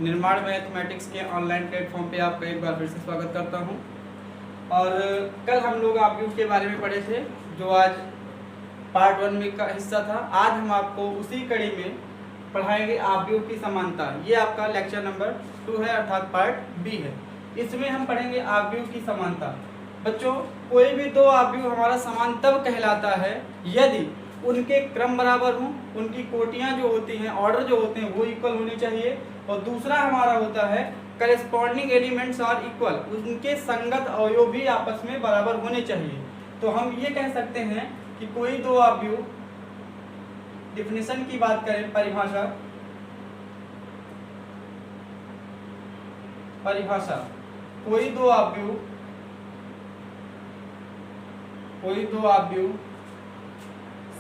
निर्माण मैथमेटिक्स के online platform पे आपका एक बार फिर से स्वागत करता हूं। और कल हम लोग आव्यूह के बारे में पढ़े थे, जो आज पार्ट 1 में का हिस्सा था। आज हम आपको उसी कड़ी में पढ़ाएंगे आव्यूह की समानता। ये आपका लेक्चर नंबर 2 है, अर्थात पार्ट बी है। इसमें हम पढ़ेंगे आव्यूह की समानता। बच्चों, कोई भी दो आव्यूह हमारा समान तब कहलाता है यदि उनके क्रम बराबर हों, उनकी कोटियां जो होती हैं, ऑर्डर जो होते हैं वो इक्वल होने चाहिए। और दूसरा हमारा होता है करेस्पॉन्डिंग एलिमेंट्स आर इक्वल, उनके संगत अवयव भी आपस में बराबर होने चाहिए। तो हम ये कह सकते हैं कि कोई दो आव्यूह, डिफिनेशन की बात करें, परिभाषा, कोई दो आव्यूह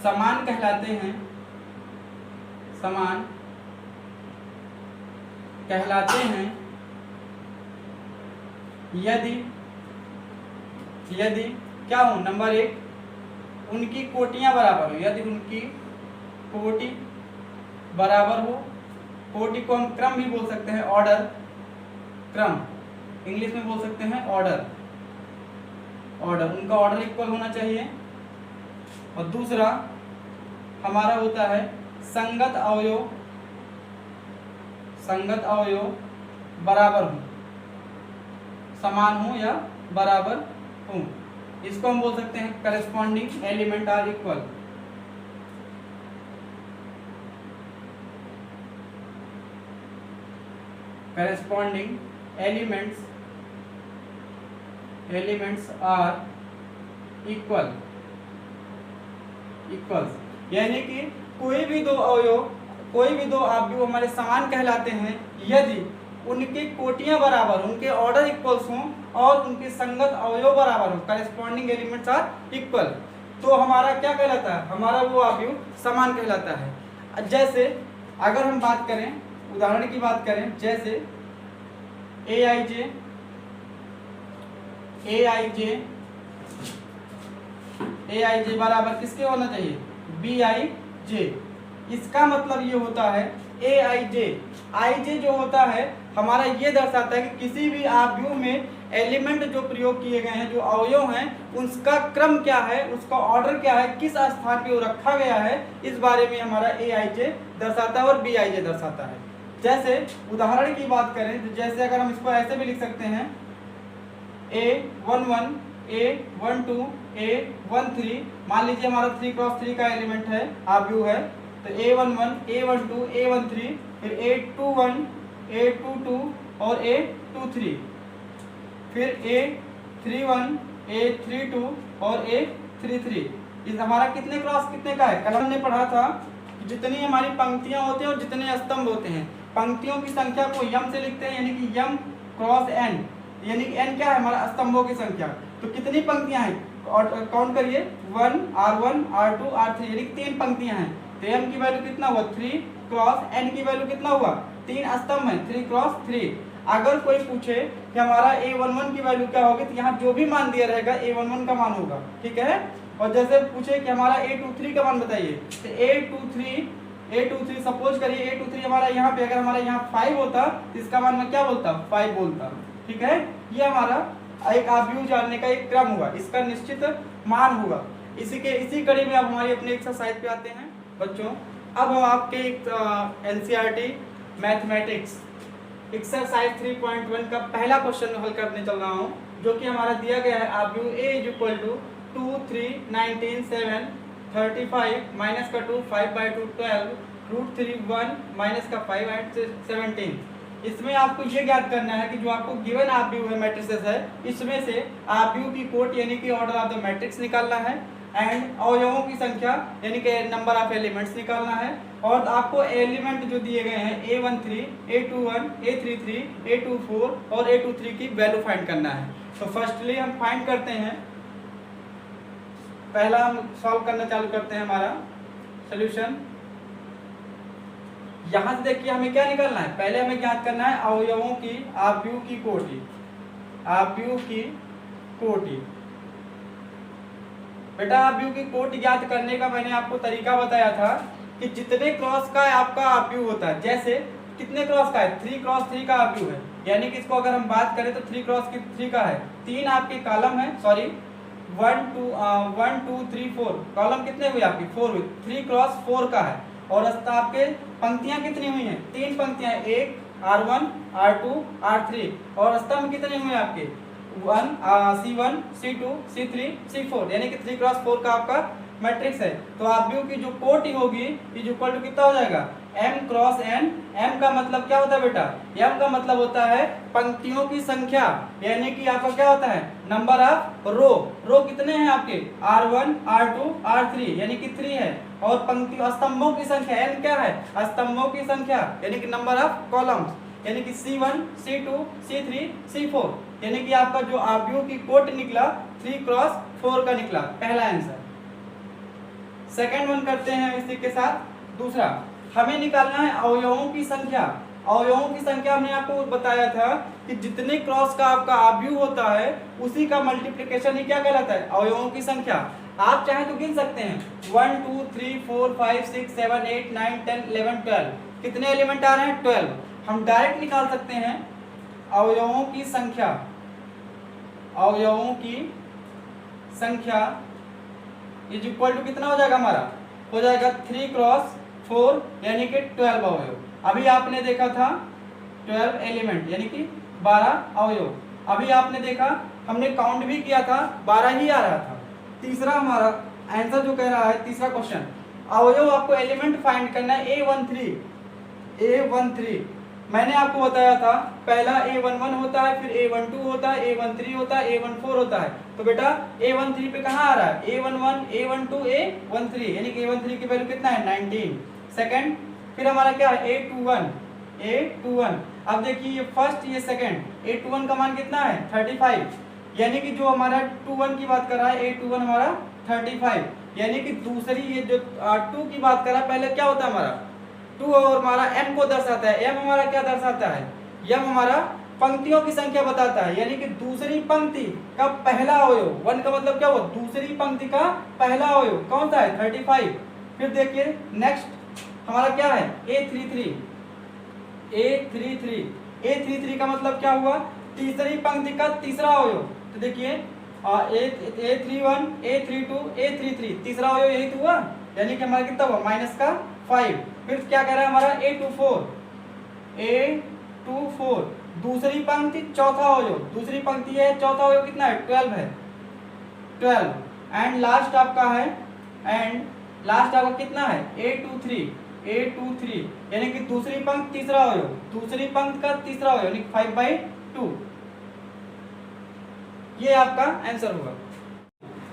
समान कहलाते हैं, यदि क्या हो, नंबर 1, उनकी कोटियां बराबर हो। यदि उनकी कोटि बराबर हो, कोटि को हम क्रम भी बोल सकते हैं, ऑर्डर, क्रम इंग्लिश में बोल सकते हैं ऑर्डर, उनका ऑर्डर इक्वल होना चाहिए। और दूसरा हमारा होता है संगत अवयव बराबर हो, समान हो या बराबर हो। इसको हम बोल सकते हैं corresponding element are equal. Corresponding elements are equal, यानी कि कोई भी दो आव्यूह हमारे समान कहलाते हैं यदि उनकी कोटियां बराबर, उनके ऑर्डर इक्वल्स हों और उनके संगत अवयव बराबर हो, करेस्पॉन्डिंग एलिमेंट्स आर इक्वल। तो हमारा क्या कहलाता है, हमारा वो आव्यूह समान कहलाता है। जैसे अगर हम बात करें, उदाहरण की बात करें, जैसे AIJ बराबर किसके होना चाहिए, BIJ। इसका मतलब ये होता है IJ जो होता है हमारा ये दर्शाता है कि किसी भी आव्यूह में एलिमेंट जो प्रयोग किए गए हैं, जो अवयव हैं, उसका क्रम क्या है, उसका ऑर्डर क्या है, किस स्थान पे वो रखा गया है, इस बारे में हमारा AIJ दर्शाता है और BIJ दर्शाता है। जैसे उदाहरण की बात करें तो जैसे अगर हम इसको ऐसे भी लिख सकते हैं, A11, A12, A13, मान लीजिए हमारा 3x3 का एलिमेंट है, आव्यूह है। तो A11, A12, A13, फिर A21, A22 और A23, फिर A31, A32 और A33। इस हमारा कितने क्रॉस कितने का है, कल हमने पढ़ा था जितनी हमारी पंक्तियां होती हैं और जितने स्तंभ होते हैं, पंक्तियों की संख्या को m से लिखते हैं, यानी कि m क्रॉस n, यानी कि n क्या है, हमारा स्तंभों की संख्या। तो कितनी पंक्तियां हैं, और काउंट करिए, 1 R1 R2 R3, यानी कि 3 पंक्तियां हैं। तो m की वैल्यू कितना हुआ, 3 क्रॉस n की वैल्यू कितना हुआ, 3 स्तंभ है, 3 क्रॉस 3। अगर कोई पूछे कि हमारा A11 की वैल्यू क्या होगी, तो यहाँ जो भी मान दिया रहेगा A11 का मान होगा, ठीक है। और जैसे पूछे कि हमारा A23 का मान बताइए, तो A23 सपोज करिए A23 हमारा यहाँ पे, अगर हमारा यहाँ 5 होता तो इसका मान मैं क्या बोलता, 5 बोलता, ठीक है। ये हमारा एक आव्यूह जानने का एक क्रम हुआ, इसका निश्चित मान होगा। इसी कड़ी में अब हमारी अपने एक्सरसाइज पे आते हैं बच्चों। अब हम आपके एक NCERT मैथमेटिक्स एक्सरसाइज 3.1 का पहला क्वेश्चन हल करने चल रहा हूँ, जो कि हमारा दिया गया है आव्यूह A = 2 3 19 7 35 माइनस का 2 5/2 12 √3 1 माइनस का 5 8 17। इसमें आपको ये ज्ञात करना है कि जो आपको गिवन आव्यूह है, मैट्रिसेस है, इसमें से आव्यूह की कोट यानी कि ऑर्डर ऑफ द मैट्रिक्स निकालना है, एंड अवयवों की संख्या यानी कि नंबर ऑफ एलिमेंट्स निकालना है। और आपको एलिमेंट जो दिए गए हैं A13, A21, A33, A24 और A23 की वैल्यू फाइंड करना है। तो फर्स्टली हम फाइंड करते हैं, पहला हम सॉल्व करना चालू करते हैं हमारा सॉल्यूशन। यहां से देखिए हमें क्या निकालना है, पहले हमें ज्ञात करना है अवयवों की आव्यूह की कोटि। बेटा आव्यूह की कोटि ज्ञात करने का मैंने आपको तरीका बताया था कि जितने क्रॉस का आपका आव्यूह होता है, जैसे कितने क्रॉस का है, 3 क्रॉस 3 का आप व्यू है, यानी कि इसको अगर हम बात करें तो 3 क्रॉस 3 का है, 3 आपके कॉलम है, सॉरी 1 2 3 4 कॉलम कितने हुए आपके 4 हुए, 3 क्रॉस 4 का है। और आपके पंक्तियां कितनी हुई हैं, 3 पंक्तियां, एक R1 R2 R3, और स्तंभ कितने हुए आपके 1 C1 C2 C3 C4, यानी कि 3 क्रॉस 4 का आपका मैट्रिक्स है। तो आप व्यू की जो कोटि होगी इज इक्वल टू कितना हो जाएगा, m क्रॉस n। m का मतलब क्या होता है बेटा, m का मतलब होता है पंक्तियों की संख्या, यानी कि आपका क्या होता है नंबर ऑफ रो। रो कितने हैं आपके R1 R2 R3, यानी कि 3 है। और पंक्ति स्तंभों की संख्या n क्या है, स्तंभों की संख्या, यानी कि नंबर ऑफ कॉलम्स, यानी कि C1 C2 C3 C4, यानी कि आपका जो व्यू की कोट निकला 3 क्रॉस 4 का निकला, पहला आंसर। सेकंड वन करते हैं इसी के साथ। दूसरा हमें निकालना है अवयवों की संख्या। अवयवों की संख्या हमने आपको बताया था कि जितने क्रॉस का आपका व्यू होता है उसी का मल्टीप्लिकेशन ही क्या कहलाता है, अवयवों की संख्या। आप चाहे तो गिन सकते हैं 1 2 3 4 5 6 7 8 9 10 11 12, कितने एलिमेंट आ रहे हैं 12। हम डायरेक्ट निकाल सकते हैं अवयवों की संख्या। अवयवों की संख्या इज इक्वल टू कितना हो जाएगा हमारा, हो जाएगा 3 क्रॉस 4 यानी कि 12 अवयव। अभी आपने देखा था 12 एलिमेंट यानी कि 12 अवयव। अभी आपने देखा हमने काउंट भी किया था 12 ही आ रहा था। तीसरा हमारा आंसर जो कह रहा है, तीसरा क्वेश्चन, अवयव आपको एलिमेंट फाइंड करना है A13। मैंने आपको बताया था पहला A11 होता है, फिर A12 होता है, A13 होता है, A14 होता है। तो बेटा A13 पे कहाँ आ रहा है, A11 A12 A13, यानी कि A13 की वैल्यू कितना है 19। सेकंड फिर हमारा क्या है A21। अब देखिए ये फर्स्ट ये सेकंड, A21 का मान कितना है 35, यानी कि जो हमारा 21 की बात कर रहा है A21 हमारा 35, यानी कि दूसरी ये जो 2 की बात कर रहा है, पहले क्या होता है हमारा 2 और हमारा m को दर्शाता है। m हमारा क्या दर्शाता है, m हमारा पंक्तियों की संख्या बताता है, यानी कि दूसरी पंक्ति का पहला अवयव। 1 का मतलब क्या हुआ, दूसरी पंक्ति का पहला अवयव कौन सा है 35। फिर देखिए नेक्स्ट हमारा क्या है A33 का मतलब क्या हुआ, तीसरी पंक्ति का तीसरा अवयव। तो देखिए A31 A32 A33, तीसरा अवयव यही तो हुआ, यानी कि हमारा कितना हुआ -5। फिर क्या कह रहा है हमारा A24, दूसरी पंक्ति चौथा अवयव, दूसरी पंक्ति है चौथा अवयव कितना है 12 है 12। एंड लास्ट आपका है, कितना है A23, यानी कि दूसरी पंक्ति तीसरा अवयव, दूसरी पंक्ति का तीसरा अवयव यानी 5/2। ये आपका आंसर होगा।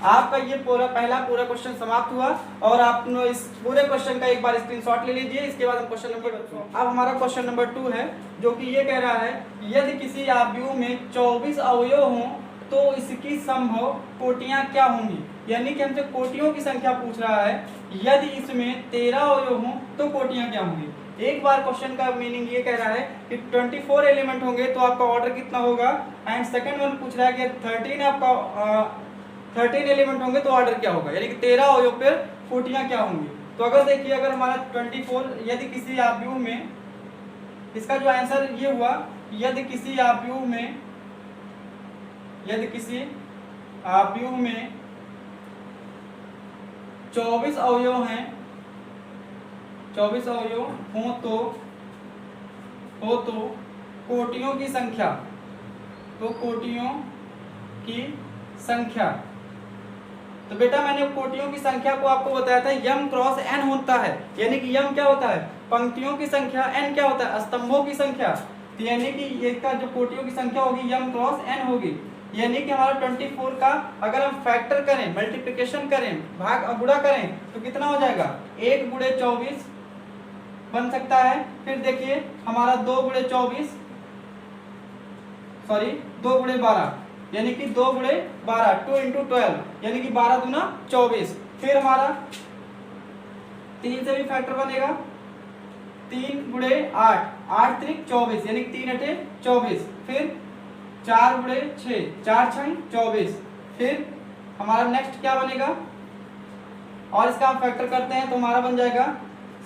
आपका ये पहला पूरा क्वेश्चन समाप्त हुआ, और आपने इस पूरे क्वेश्चन का एक बार स्क्रीनशॉट ले लीजिए। इसके बाद हम क्वेश्चन नंबर अब हमारा क्वेश्चन नंबर 2 है, जो कि ये कह रहा है यदि किसी आव्यूह में 24 अवयव हों तो इसकी संभव कोटियां क्या होंगी। यानी कि हमसे कोटियों की संख्या पूछ रहा है, यदि इसमें 13 अवयव हों तो कोटियां क्या होंगी। एक बार क्वेश्चन का मीनिंग ये कह रहा है कि 24 एलिमेंट होंगे तो आपका ऑर्डर कितना होगा, एंड सेकंड वन पूछ रहा है कि 13 एलिमेंट होंगे तो ऑर्डर क्या होगा, यानी कि 13 अवयव पर कोटियां क्या होंगी। तो अगर देखिए अगर हमारा 24 यदि किसी आव्यूह में, इसका जो आंसर ये हुआ, यदि किसी आव्यूह में 24 अवयव हैं, 24 अवयव हो तो कोटियों की संख्या, तो बेटा मैंने कोटियों की संख्या को आपको बताया था m क्रॉस n होता है, यानी कि m क्या होता है पंक्तियों की संख्या, n क्या होता है स्तंभों की संख्या। तो यानी कि ये का जो कोटियों की संख्या होगी m क्रॉस n होगी, यानी कि हमारा 24 का अगर हम फैक्टर करें, मल्टीप्लिकेशन करें, भाग गुणा करें तो कितना हो जाएगा 1 गुणे 24 बन सकता है। फिर देखिए हमारा 2 गुणे 12, यानी कि 2 गुणे 12 2 × 12, यानी कि 12 दूना 24। फिर हमारा 3 से भी फैक्टर बनेगा, 3 गुणे 8 8 त्रिक 24, यानी कि 3 × 24। फिर 4 गुणे 6 4 × 6 24। फिर हमारा नेक्स्ट क्या बनेगा, और इसका हम फैक्टर करते हैं तो हमारा बन जाएगा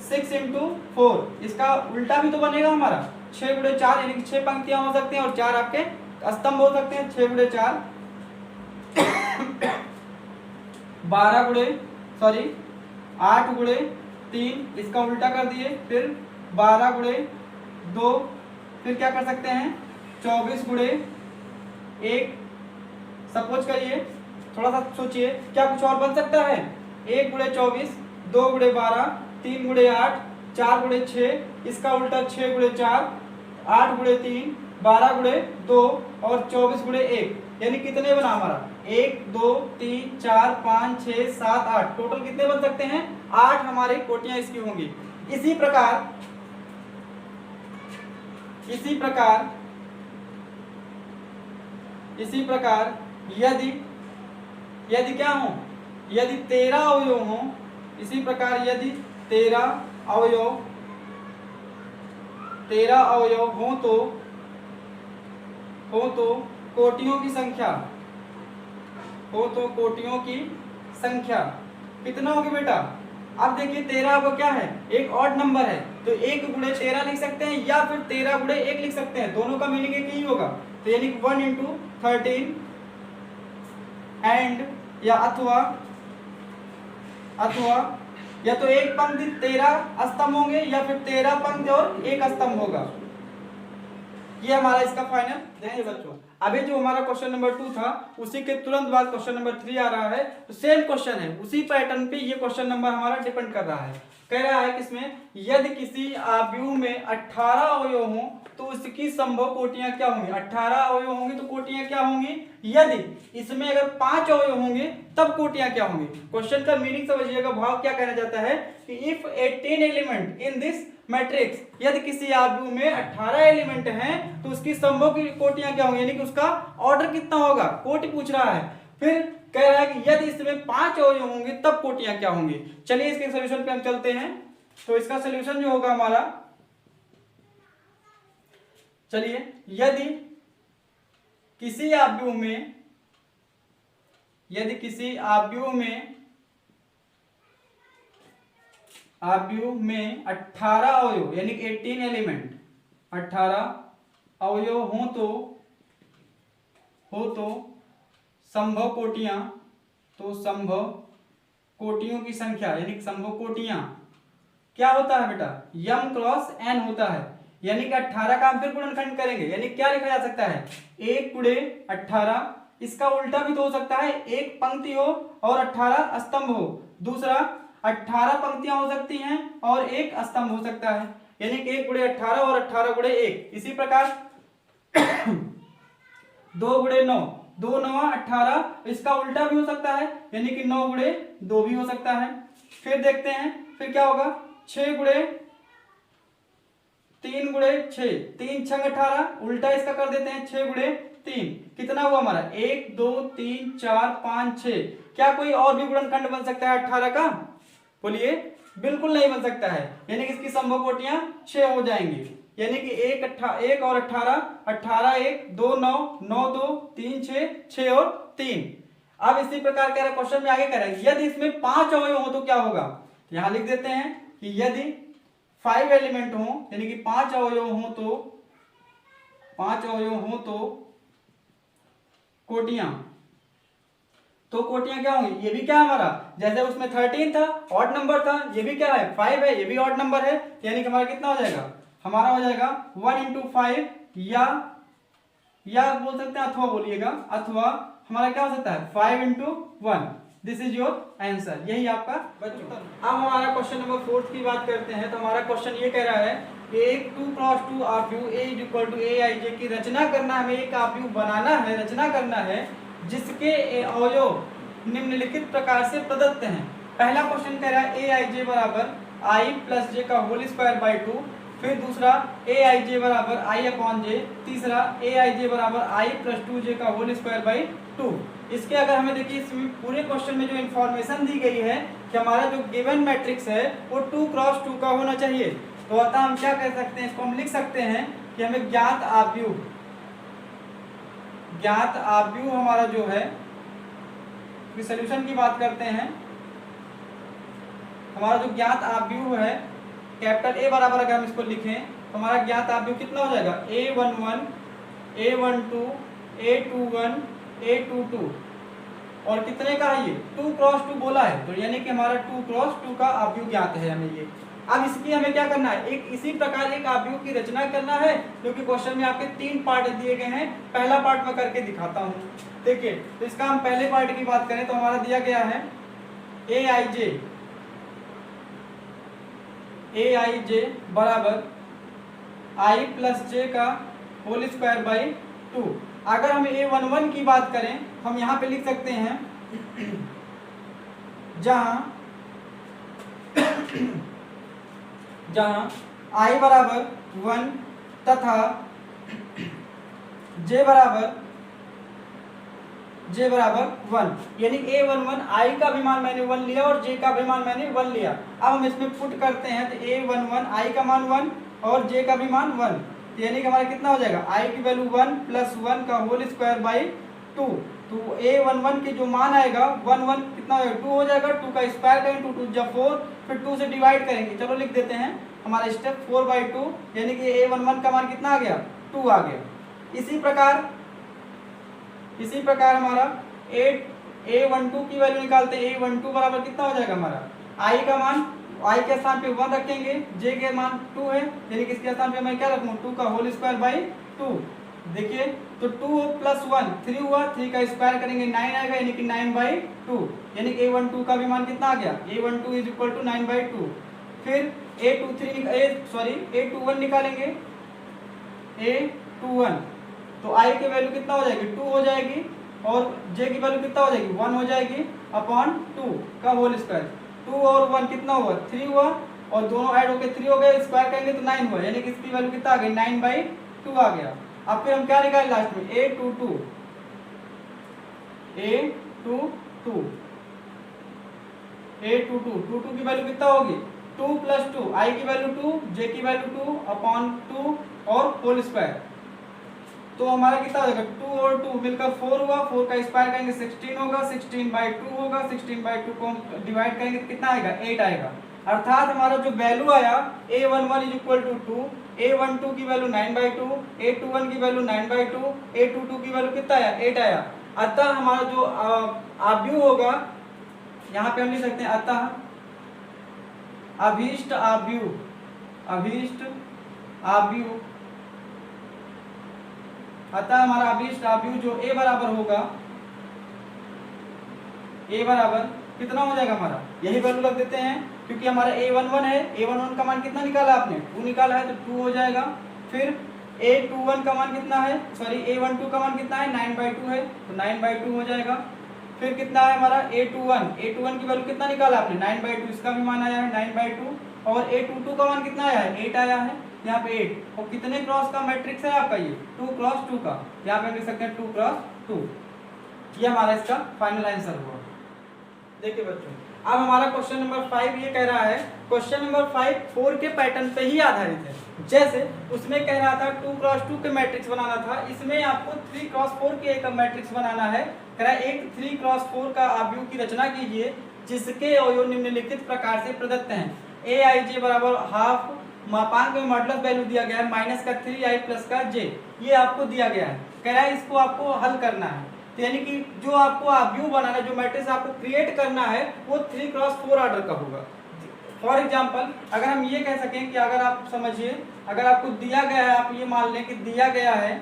6 इंटू 4, इसका उल्टा भी तो बनेगा हमारा, 6 गुणे 4 यानी कि 6 पंक्तियां हो सकती हैं और 4 आपके स्तंभ हो सकते हैं। 6 गुणे 4 12 गुणे 8 गुणे 3, इसका उल्टा कर दिए, फिर 12 गुणे 2, फिर क्या कर सकते हैं 24 गुणे 1। सपोज करिए, थोड़ा सा सोचिए, क्या कुछ और बन सकता है? 1 गुणे 24, 2 गुणे 12, 3 गुणे 8, 4 गुणे 6, इसका उल्टा 6 गुणे 4, 8 गुणे 3, 12 गुणे 2 और 24 गुणे 1, यानी कितने बना हमारा 1 2 3 4 5 6 7 8, टोटल कितने बन सकते हैं 8 हमारी कोटियां इसकी होंगी। इसी प्रकार यदि क्या हो, यदि 13 अवयव हो, इसी प्रकार यदि 13 अवयव हो तो कोटियों की संख्या कितना होगी बेटा? अब देखिए 13 को क्या है, एक ऑड नंबर है, तो 1 गुणे 13 लिख सकते हैं या फिर 13 गुणे 1 लिख सकते हैं, दोनों का मीनिंग एक ही होगा। तो यानी 1 इंटू 13 एंड या अथवा या तो एक पंक्ति 13 स्तंभ होंगे या फिर 13 पंक्ति और एक स्तंभ होगा। ये हमारा इसका फाइनल। देखिए बच्चों, अभी जो हमारा क्वेश्चन नंबर 2 था उसी के तुरंत बाद क्वेश्चन नंबर 3 आ रहा है, तो सेम क्वेश्चन है, उसी पैटर्न पे ये क्वेश्चन नंबर हमारा डिपेंड कर रहा है। कह रहा है किसमें, यदि किसी आव्यूह में 18 अवयव हों तो उसकी संभव कोटियां क्या होंगी? 18 अवयव होंगे तो कोटियां क्या होंगी? यदि इसमें अगर 5 अवयव होंगे तब कोटियां क्या होंगी? क्वेश्चन का मीनिंग समझिएगा, भाव क्या कहना चाहता है कि if 18 element in this matrix, यदि किसी आव्यूह में 18 एलिमेंट हैं तो उसकी संभव की कोटियां क्या होंगी, यानी कि उसका ऑर्डर कितना होगा, कोटि पूछ रहा है। फिर कह रहा है कि यदि इसमें 5 अवयव होंगे तब कोटियां क्या होंगी। चलिए इसके सॉल्यूशन पे हम चलते हैं। तो इसका सॉल्यूशन जो होगा हमारा, चलिए, यदि किसी आव्यूह में 18 अवयव यानी 18 एलिमेंट 18 अवयव हो तो संभव कोटियों की संख्या यानी संभव कोटियां क्या होता है बेटा, m क्रॉस n होता है। यानी कि 18 का हम फिर गुणनखंड करेंगे, यानी क्या लिखा जा सकता है 1 गुणे 18, इसका उल्टा भी तो हो सकता है, एक पंक्ति हो और 18 स्तंभ हो। दूसरा 18 पंक्तियां हो सकती हैं और एक स्तंभ हो सकता है, यानी कि 1 गुणे 18 और 18 गुणे 1। इसी प्रकार 2 गुणे 9, 2 9 18, इसका उल्टा भी हो सकता है, यानी कि 9 गुणे 2 भी हो सकता है। फिर देखते हैं फिर क्या होगा, 6 गुणे 3 गुणे 6, 3 6 18, उल्टा इसका कर देते हैं 6 गुणे 3, कितना हुआ हमारा 1 2 3 4 5 6। क्या कोई और भी गुणनखंड बन सकता है 18 का? बोलिए, बिल्कुल नहीं बन सकता है, यानी कि इसकी संभव कोटियां 6 हो जाएंगी। यानी कि 1 और 18, 18 1 2 9 9 2 3 6 6 और 3। अब इसी प्रकार कह रहा क्वेश्चन में आगे कह रहा है यदि इसमें 5 अवयव हो तो क्या होगा। यहां लिख देते हैं कि यदि 5 एलिमेंट हो यानी कि 5 अवयव हो तो कोटियां क्या होंगी। ये भी क्या हमारा, जैसे उसमें 13 था ऑड नंबर था, ये भी क्या है 5 है, ये भी ऑड नंबर है, यानी कि हमारा कितना हो जाएगा, हमारा हो जाएगा 1 इंटू 5 या बोल सकते हैं अथवा बोलिएगा, अथवा हमारा क्या हो सकता है 5 into 1। This is your answer, यही आपका बच्चों। अब हमारा क्वेश्चन नंबर 4 की बात करते हैं। तो हमारा क्वेश्चन ये कह रहा है कि एक 2x2 आव्यूह A = Aij की रचना करना, हमें एक आव्यूह बनाना है, रचना करना है जिसके अवयव निम्नलिखित प्रकार से प्रदत्त हैं। पहला क्वेश्चन कह रहा है Aij बराबर I + j का होल स्क्वायर बाय 2, फिर दूसरा Aij बराबर I/j, तीसरा Aij बराबर I + 2j का होल स्क्वायर बाय 2। इसके अगर हमें देखिए इसमें पूरे क्वेश्चन में जो इंफॉर्मेशन दी गई है कि हमारा जो गिवन मैट्रिक्स है वो 2x2 का होना चाहिए, तो अतः हम क्या कह सकते हैं, इसको हम लिख सकते हैं कि हमें ज्ञात आव्यूह हमारा जो है, सॉल्यूशन की बात करते हैं, हमारा जो ज्ञात आव्यूह है कैपिटल ए बराबर अगर हम इसको लिखें तो हमारा ज्ञात आव्यूह कितना हो जाएगा, A11 A12 A21 A22 और कितने का है ये 2 क्रॉस 2 बोला है, तो यानी कि हमारा 2 क्रॉस 2 का आव्यूह ज्ञात है हमें ये। अब इसकी हमें क्या करना है, एक इसी प्रकार एक आव्यूह की रचना करना है, क्योंकि क्वेश्चन में आपके 3 पार्ट दिए गए हैं। पहला पार्ट मैं करके दिखाता हूँ, देखिए। तो इसका हम पहले पार्ट की बात करें तो हमारा दिया गया है aij बराबर i प्लस जे का होल स्क्वायर बाई 2। अगर हम A11 की बात करें हम यहाँ पे लिख सकते हैं जहाँ i बराबर 1 तथा j बराबर 1, यानी A11 i का भी मान मैंने 1 लिया और j का भी मान मैंने 1 लिया। अब हम इसमें पुट करते हैं तो A11 i का मान 1 और j का भी मान 1, तो यानी कि हमारा कितना हो जाएगा, i की वैल्यू 1 प्लस 1 का होल स्क्वायर बाई 2। तो A11 के जो मान आएगा 1 कितना हो जाएगा, 2 हो जाएगा। 2 का स्क्वायर करेंगे 2 जब 4, फिर 2 से डिवाइड करेंगे। चलो लिख देते हैं हमारा स्टेप 4/2, यानी कि A11 का मान कितना आ गया, 2 आ गया। इसी प्रकार हमारा A12 की वैल्यू निकालते हैं। A12 बराबर कितना हो जाएगा हमारा, i का मान i के स्थान पे 1 रखेंगे, j के मान 2 है, यानी कि इसके स्थान पे मैं क्या रखूँ, 2 का होल स्क्वायर बाई 2। देखिए तो 2 प्लस 1 3 हुआ, 3 का स्क्वायर करेंगे 9 आएगा, यानी कि 9/2, यानी कि A12 का भी मान कितना आ गया, A12 इज इक्वल टू 9/2। फिर A21 निकालेंगे, A21 तो i की वैल्यू कितना हो जाएगी, 2 हो जाएगी, और j की वैल्यू कितना हो जाएगी, 1 हो जाएगी अपॉन 2 का होल स्क्वायर। 2 और 1 कितना हुआ, 3 हुआ, और दोनों ऐड होकर 3 हो गए, स्क्वायर करेंगे तो 9 हुआ, यानी कि इसकी वैल्यू कितना आ गई, 9/2 आ गया। अब फिर हम क्या निकालें लास्ट में, A22 की वैल्यू कितना होगी, 2 प्लस 2, i की वैल्यू 2, j की वैल्यू 2 अपॉन 2 और होल स्क्वायर। तो हमारा कितना हो जाएगा, 2 और 2 मिलकर 4 हुआ, 4 का स्क्वायर करेंगे 16 होगा, 16/2 होगा, 16/2 को हम डिवाइड करेंगे तो कितना आएगा, 8 आएगा। अर्थात हमारा जो वैल्यू आया A11 is equal to 2, A12 की वैल्यू 9/2, A21 की वैल्यू 9/2, A22 की वैल्यू कितना आया, 8 आया। अतः हमारा जो आव्यूह होगा, यहाँ पे हम लिख सकते हैं अतः अभीष्ट आव्यूह अतः हमारा अभीष्ट आव्यूह जो A बराबर होगा, A बराबर कितना हो जाएगा हमारा, यही वैल्यू रख देते हैं क्योंकि हमारा A11 है, A11 का मान कितना निकाला आपने, 2 निकाला है, तो 2 हो जाएगा। फिर A21 का मान कितना है, सॉरी A12 का मान कितना है, 9/2 है, तो 9/2 हो जाएगा। फिर कितना है हमारा A21 की वैल्यू कितना निकाला आपने, 9/2, इसका भी मान आया है 9/2, और A22 का मान कितना आया है, 8 आया है, यहाँ पे 8। और कितने क्रॉस का मैट्रिक्स है आपका, ये 2 क्रॉस 2 का, यहाँ पे हम लिख सकते हैं 2 क्रॉस 2। ये हमारा इसका फाइनल आंसर हुआ। देखिए बच्चों, अब हमारा क्वेश्चन नंबर 5 ये कह रहा है, क्वेश्चन नंबर 5 4 के पैटर्न पे ही आधारित है। जैसे उसमें कह रहा था 2 क्रॉस 2 के मैट्रिक्स बनाना था, इसमें आपको 3 क्रॉस 4 के एक मैट्रिक्स बनाना है। कह रहा है एक 3 क्रॉस 4 का आव्यूह की रचना कीजिए जिसके अवयव निम्नलिखित प्रकार से प्रदत्त हैं। aij बराबर हाफ, मापांक में मॉडुलस वैल्यू दिया गया है माइनस का 3i प्लस का j, ये आपको दिया गया है। कह रहा है इसको आपको हल करना है, तो यानी कि जो आपको आव्यूह बनाना है, जो मैट्रिक्स आपको क्रिएट करना है वो 3 क्रॉस 4 ऑर्डर का होगा। फॉर एग्जांपल अगर हम ये कह सकें कि अगर आप समझिए, अगर आपको दिया गया है, आप ये मान लें कि दिया है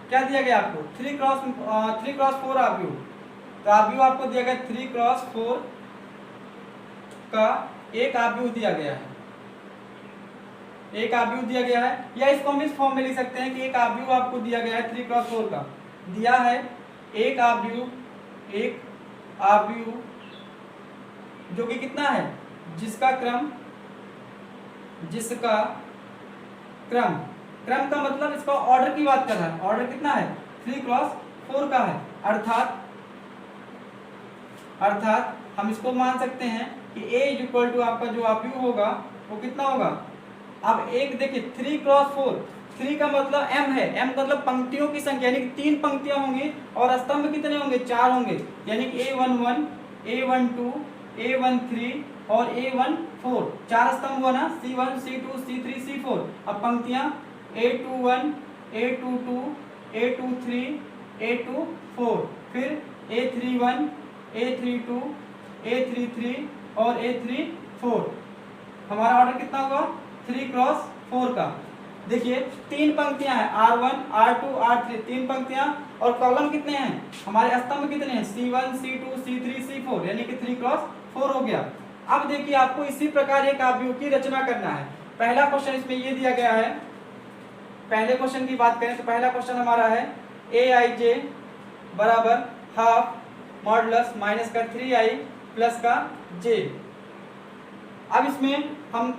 क्या दिया गया आपको, 3 क्रॉस 4 आव्यूह, तो आव्यूह आपको दिया गया 3 क्रॉस 4 का एक आव्यूह दिया गया है, या इसको हम इस फॉर्म में लिख सकते हैं कि एक आव्यूह आपको दिया गया है 3 क्रॉस 4 का, दिया है एक आव्यूह जो कि कितना है, जिसका क्रम का मतलब इसका ऑर्डर की बात कर रहा है, ऑर्डर कितना है 3 क्रॉस 4 का है। अर्थात हम इसको मान सकते हैं कि A इज इक्वल टू आपका जो आव्यूह होगा वो कितना होगा। अब एक देखिए 3 क्रॉस 4, 3 का मतलब m है, m मतलब पंक्तियों की संख्या, यानी कि 3 पंक्तियां होंगी और स्तंभ कितने होंगे, 4 होंगे, यानी कि A11, A12, A13, और A14, 4 स्तंभ हुआ ना, C1 C2 C3 C4। अब पंक्तियां A21 A22 A23 A24, फिर A31 A32 A33 और A34। हमारा ऑर्डर कितना हुआ 3x4 का। देखिए 3 पंक्तियां हैं, R1 R2 R3, 3 पंक्तियां, और कॉलम कितने हैं हमारे, स्तंभ कितने हैं, C1 C2 C3 C4, यानी कि 3x4 हो गया। अब देखिए आपको इसी प्रकार एक आव्यूह की रचना करना है। पहला क्वेश्चन इसमें ये दिया गया है। पहले क्वेश्चन की बात करें तो पहला क्वेश्चन हमारा है Aij बराबर हाफ मॉडुलस माइनस का 3i प्लस का j। अब इसमें हम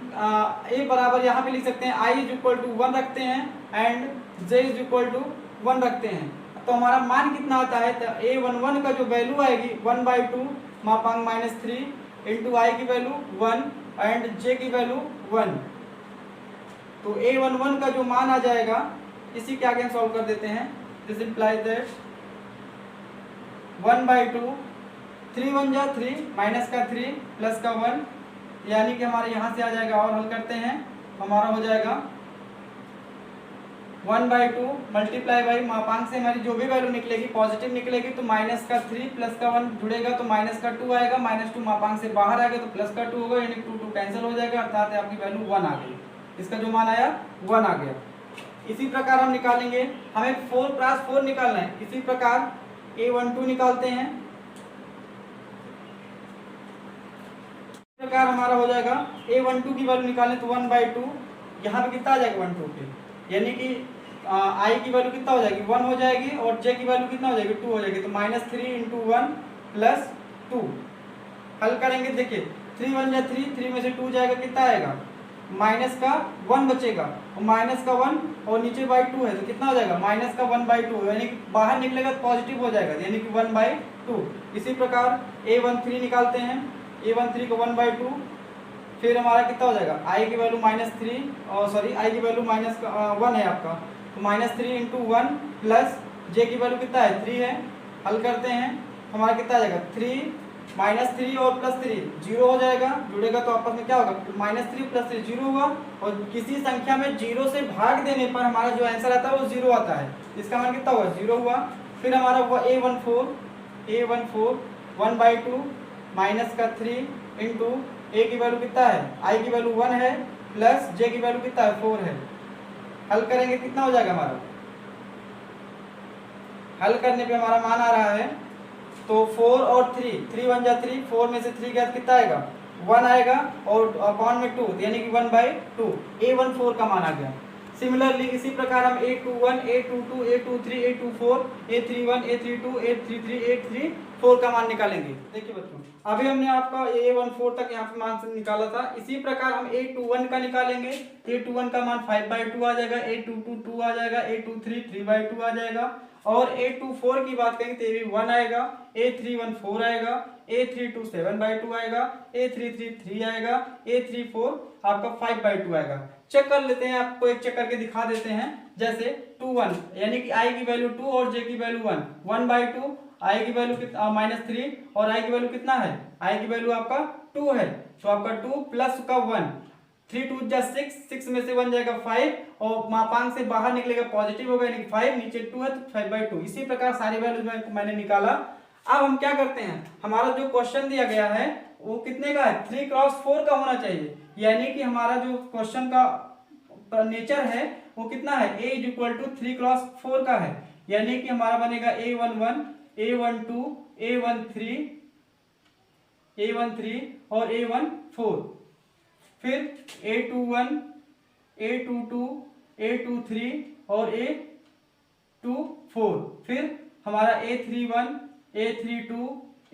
a बराबर यहाँ पे लिख सकते हैं i इज इक्वल टू 1 रखते हैं and j is equal to 1 रखते हैं। तो हमारा मान कितना आता है, तो a11 का जो वैल्यू आएगी 1/2 मापांक -3 इंटू आई की वैल्यू 1 एंड j की वैल्यू 1। तो a11 का जो मान आ जाएगा इसी के आगे हम सॉल्व कर देते हैं। दिस इंप्लाइज दैट 1/2 3 1 जा 3 माइनस का 3 प्लस का 1, यानी कि हमारे यहाँ से आ जाएगा, और हल करते हैं हमारा हो जाएगा 1/2 मल्टीप्लाई बाई मापांक से हमारी जो भी वैल्यू निकलेगी पॉजिटिव निकलेगी तो माइनस का 3 प्लस का 1 जुड़ेगा तो माइनस का 2 आएगा, -2 मापांक से बाहर आएगा तो प्लस का 2 होगा, यानी 2 कैंसिल हो जाएगा, अर्थात आपकी वैल्यू 1 आ गई। इसका जो मान आया 1 आ गया। इसी प्रकार हम निकालेंगे, हमें 4x4 निकालना है। इसी प्रकार A12 निकालते हैं। इस प्रकार हमारा हो जाएगा A12 की वैल्यू निकालें तो 1/2, यहाँ पे कितना आ जाएगा 1/2 पे, यानी कि i की वैल्यू कितना हो जाएगी 1 हो जाएगी, और j की वैल्यू कितना हो जाएगी 2 हो जाएगी, तो -3 इंटू 1 प्लस 2। हल करेंगे, देखिए 3 1 जा 3, 3 में से 2 जाएगा, कितना आएगा माइनस का 1 बचेगा, और माइनस का 1 और नीचे बाई 2 है तो कितना हो जाएगा माइनस का 1/2, यानी कि बाहर निकलेगा तो पॉजिटिव हो जाएगा, यानी कि 1/2। इसी प्रकार A13 निकालते हैं, A13 को 1/2, फिर हमारा कितना हो जाएगा i की वैल्यू -3 और सॉरी i की वैल्यू -1 है आपका, तो -3 इंटू 1 प्लस j की वैल्यू कितना है 3 है। हल करते हैं, हमारा कितना आ जाएगा 3 -3 और +3 0 हो जाएगा, जुड़ेगा तो आपस में क्या होगा -3 + 3 0 हुआ, और किसी संख्या में 0 से भाग देने पर हमारा जो आंसर आता है वो 0 आता है, इसका मान कितना हुआ 0 हुआ। फिर हमारा हुआ A14 1/2 माइनस का 3 इंटू a की वैल्यू कितना है i की वैल्यू 1 है प्लस j की वैल्यू कितना है 4 है। हल करेंगे कितना हो जाएगा हमारा, हल करने पे हमारा मान आ रहा है तो 4 और 3 1 जा 3, 4 में से 3 गया कितना आएगा 1 आएगा, और अपॉन में 2 यानी कि 1/2, A14 का मान आ गया। सिमिलरली इसी प्रकार हम A21 A22 A23 A24 A31 A32 A33 A34 का मान निकालेंगे। देखिए बच्चों, अभी हमने आपका A14 तक यहाँ पे मान निकाला था, इसी प्रकार हम A21 का निकालेंगे। A21 का मान 5/2 आ जाएगा, A22 2 आ जाएगा, A23 3/2 आ जाएगा, और A24 की बात करेंगे तो ये भी 1 आएगा, A31 4 आएगा, A32 7/2 आएगा, A33 3 आएगा, A34 आपका 5/2 आएगा। चेक कर लेते हैं, आपको एक चेक करके दिखा देते हैं। जैसे 2 1 यानी कि i की वैल्यू 2 और j की वैल्यू 1, 1/2 i की वैल्यू कितना -3 और i की वैल्यू कितना है, i की वैल्यू आपका 2 है, तो आपका 2 प्लस का 1, 3 2 जा 6, 6 में से 1 जाएगा 5, और मापांक से बाहर निकलेगा पॉजिटिव होगा, यानी कि 5, नीचे 2 है तो 5/2। इसी प्रकार सारी वैल्यूज मैंने निकाला। अब हम क्या करते हैं, हमारा जो क्वेश्चन दिया गया है वो कितने का है 3x4 का होना चाहिए, यानी कि हमारा जो क्वेश्चन का नेचर है वो कितना है a = 3x4 का है, यानी कि हमारा बनेगा A11 A12 A13 और A14, फिर A21 A22 A23 और A24, फिर हमारा A31 A32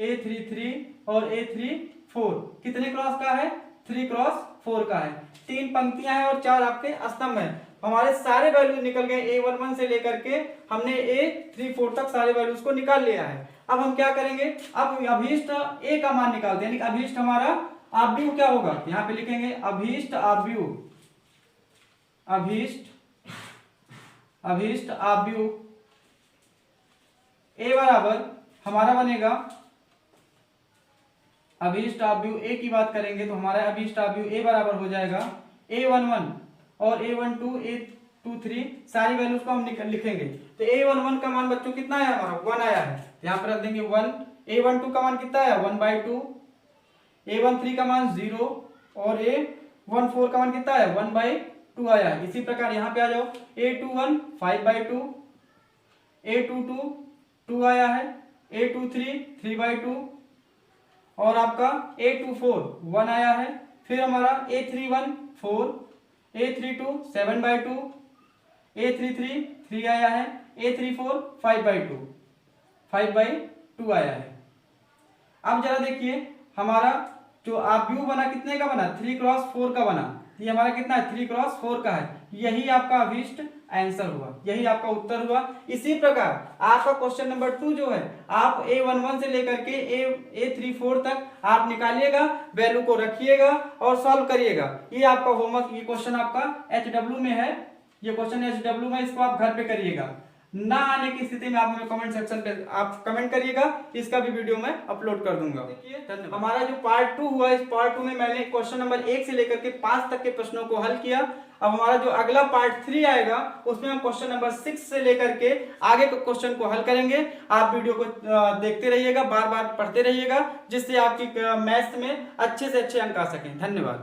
A33 और A34 कितने क्रॉस का है 3x4 का है। 3 पंक्तियां हैं और 4 आपके स्तंभ हैं। हमारे सारे वैल्यू निकल गए, A11 से लेकर के हमने A34 तक सारे वैल्यूज को निकाल लिया है। अब हम क्या करेंगे, अब अभीष्ट A का मान निकालते हैं, यानी अभीष्ट हमारा आव्यूह क्या होगा, यहाँ पे लिखेंगे अभीष्ट आव्यूह, अभीष्ट आव्यूह A बराबर हमारा बनेगा अभीष्ट आव्यूह ए की बात करेंगे तो हमारा अभीष्ट आव्यूह ए बराबर हो जाएगा A11 और A12 A23 सारी वैल्यूज को हम लिखेंगे। तो A11 का मान बच्चों कितना है हमारा 1 आया है, यहाँ पर रख देंगे 1। A12 का मान कितना है 1/2। A13 का मान 0 और A14 का मान कितना है 1/2 आया है। इसी प्रकार यहाँ पे आ जाओ A21 5/2, A22 2 आया है, A23 3/2 और आपका A24 1 आया है। फिर हमारा A31 4, A32 7/2, A33 3 आया है, A34 5/2 आया है। अब जरा देखिए हमारा जो आव्यूह बना कितने का बना 3x4 का बना। ये हमारा कितना है 3x4 का है। यही आपका अभीष्ट आंसर हुआ, यही आपका उत्तर हुआ। इसी प्रकार आपका क्वेश्चन नंबर 2 जो है आप A11 से लेकर के A34 तक आप निकालिएगा, वैल्यू को रखिएगा और सॉल्व करिएगा। ये आपका होमवर्क, ये क्वेश्चन आपका HW में है, ये क्वेश्चन HW में, इसको आप घर पे करिएगा। ना आने की स्थिति में आप हमें कमेंट सेक्शन पे आप कमेंट करिएगा, इसका भी वीडियो मैं अपलोड कर दूंगा। देखिए हमारा जो पार्ट 2 हुआ, इस पार्ट 2 में मैंने क्वेश्चन नंबर 1 से लेकर के 5 तक के प्रश्नों को हल किया। अब हमारा जो अगला पार्ट 3 आएगा उसमें हम क्वेश्चन नंबर 6 से लेकर के आगे के क्वेश्चन को हल करेंगे। आप वीडियो को देखते रहिएगा, बार बार पढ़ते रहिएगा, जिससे आपकी मैथ्स में अच्छे से अच्छे अंक आ सकें। धन्यवाद।